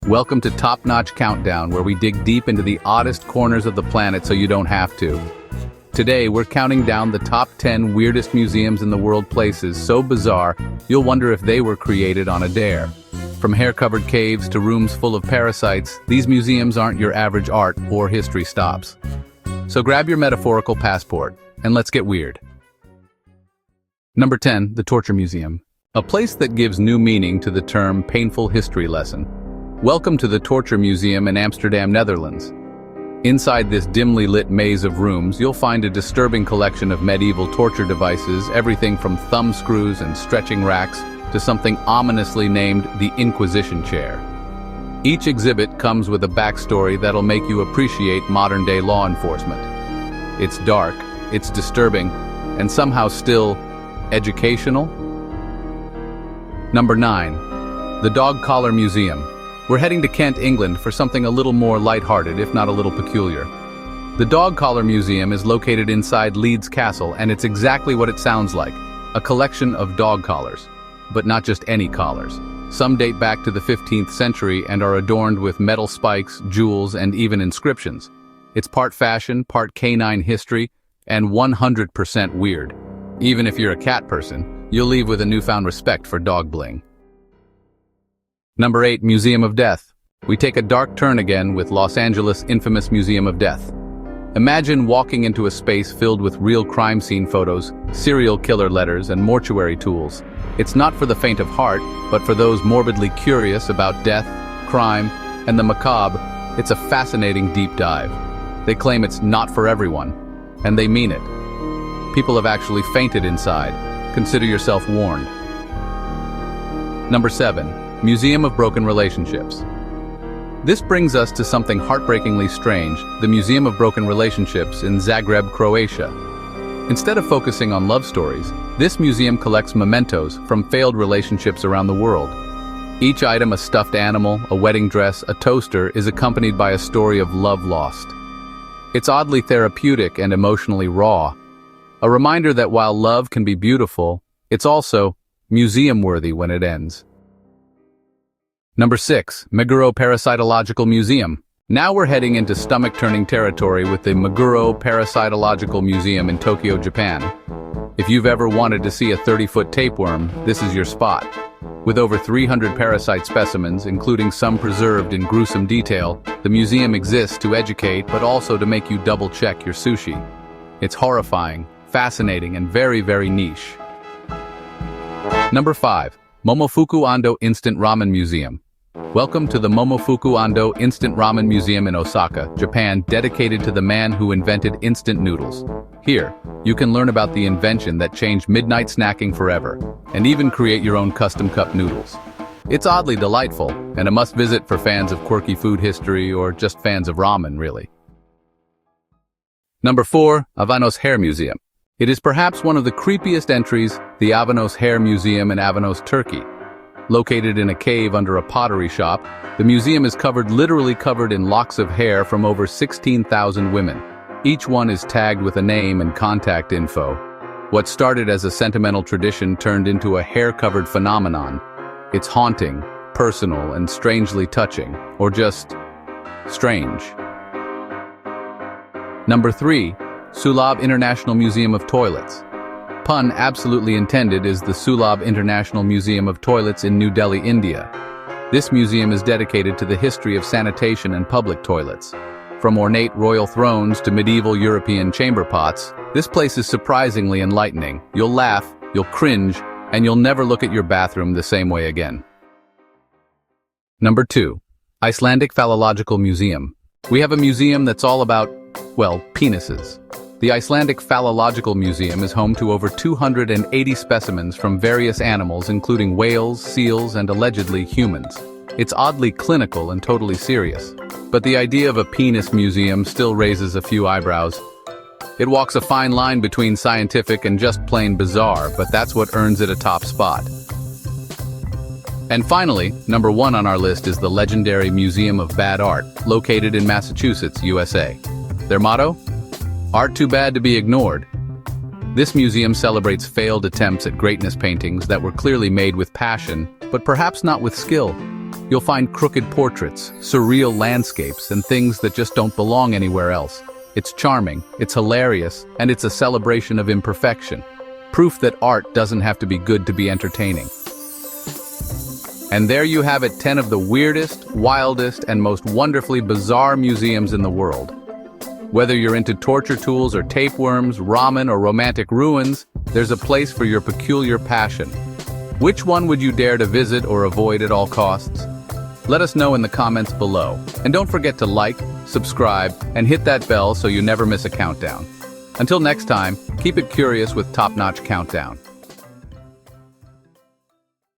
Welcome to TopNotch Countdown, where we dig deep into the oddest corners of the planet so you don't have to. Today, we're counting down the top 10 weirdest museums in the world, places so bizarre, you'll wonder if they were created on a dare. From hair-covered caves to rooms full of parasites, these museums aren't your average art or history stops. So grab your metaphorical passport, and let's get weird. Number 10, the Torture Museum. A place that gives new meaning to the term painful history lesson. Welcome to the Torture Museum in Amsterdam, Netherlands. Inside this dimly lit maze of rooms, you'll find a disturbing collection of medieval torture devices, everything from thumb screws and stretching racks to something ominously named the Inquisition chair. Each exhibit comes with a backstory that'll make you appreciate modern-day law enforcement. It's dark, it's disturbing, and somehow still educational. Number 9. The Dog Collar Museum. We're heading to Kent, England for something a little more lighthearted, if not a little peculiar. The Dog Collar Museum is located inside Leeds Castle, and it's exactly what it sounds like, a collection of dog collars. But not just any collars. Some date back to the 15th century and are adorned with metal spikes, jewels, and even inscriptions. It's part fashion, part canine history, and 100% weird. Even if you're a cat person, you'll leave with a newfound respect for dog bling. Number 8, Museum of Death. We take a dark turn again with Los Angeles' infamous Museum of Death. Imagine walking into a space filled with real crime scene photos, serial killer letters, and mortuary tools. It's not for the faint of heart, but for those morbidly curious about death, crime, and the macabre. It's a fascinating deep dive. They claim it's not for everyone, and they mean it. People have actually fainted inside. Consider yourself warned. Number 7. Museum of Broken Relationships. This brings us to something heartbreakingly strange, the Museum of Broken Relationships in Zagreb, Croatia. Instead of focusing on love stories, this museum collects mementos from failed relationships around the world. Each item, a stuffed animal, a wedding dress, a toaster, is accompanied by a story of love lost. It's oddly therapeutic and emotionally raw. A reminder that while love can be beautiful, it's also museum-worthy when it ends. Number 6. Meguro Parasitological Museum. Now we're heading into stomach-turning territory with the Meguro Parasitological Museum in Tokyo, Japan. If you've ever wanted to see a 30-foot tapeworm, this is your spot. With over 300 parasite specimens, including some preserved in gruesome detail, the museum exists to educate but also to make you double-check your sushi. It's horrifying, fascinating, and very, very niche. Number 5. Momofuku Ando Instant Ramen Museum. Welcome to the Momofuku Ando Instant Ramen Museum in Osaka, Japan, dedicated to the man who invented instant noodles. Here, you can learn about the invention that changed midnight snacking forever, and even create your own custom cup noodles. It's oddly delightful, and a must-visit for fans of quirky food history or just fans of ramen, really. Number 4. Avanos Hair Museum. It is perhaps one of the creepiest entries, the Avanos Hair Museum in Avanos, Turkey. Located in a cave under a pottery shop, the museum is literally covered in locks of hair from over 16,000 women. Each one is tagged with a name and contact info. What started as a sentimental tradition turned into a hair-covered phenomenon. It's haunting, personal, and strangely touching, or just strange. Number 3. Sulabh International Museum of Toilets. Pun absolutely intended is the Sulabh International Museum of Toilets in New Delhi, India. This museum is dedicated to the history of sanitation and public toilets. From ornate royal thrones to medieval European chamber pots, this place is surprisingly enlightening. You'll laugh, you'll cringe, and you'll never look at your bathroom the same way again. Number 2. Icelandic Phallological Museum. We have a museum that's all about, well, penises. The Icelandic Phallological Museum is home to over 280 specimens from various animals including whales, seals, and allegedly humans. It's oddly clinical and totally serious. But the idea of a penis museum still raises a few eyebrows. It walks a fine line between scientific and just plain bizarre, but that's what earns it a top spot. And finally, number 1 on our list is the legendary Museum of Bad Art, located in Massachusetts, USA. Their motto? Art too bad to be ignored. This museum celebrates failed attempts at greatness paintings that were clearly made with passion, but perhaps not with skill. You'll find crooked portraits, surreal landscapes, and things that just don't belong anywhere else. It's charming, it's hilarious, and it's a celebration of imperfection. Proof that art doesn't have to be good to be entertaining. And there you have it, 10 of the weirdest, wildest, and most wonderfully bizarre museums in the world. Whether you're into torture tools or tapeworms, ramen, or romantic ruins, there's a place for your peculiar passion. Which one would you dare to visit or avoid at all costs? Let us know in the comments below. And don't forget to like, subscribe, and hit that bell so you never miss a countdown. Until next time, keep it curious with TopNotch Countdown.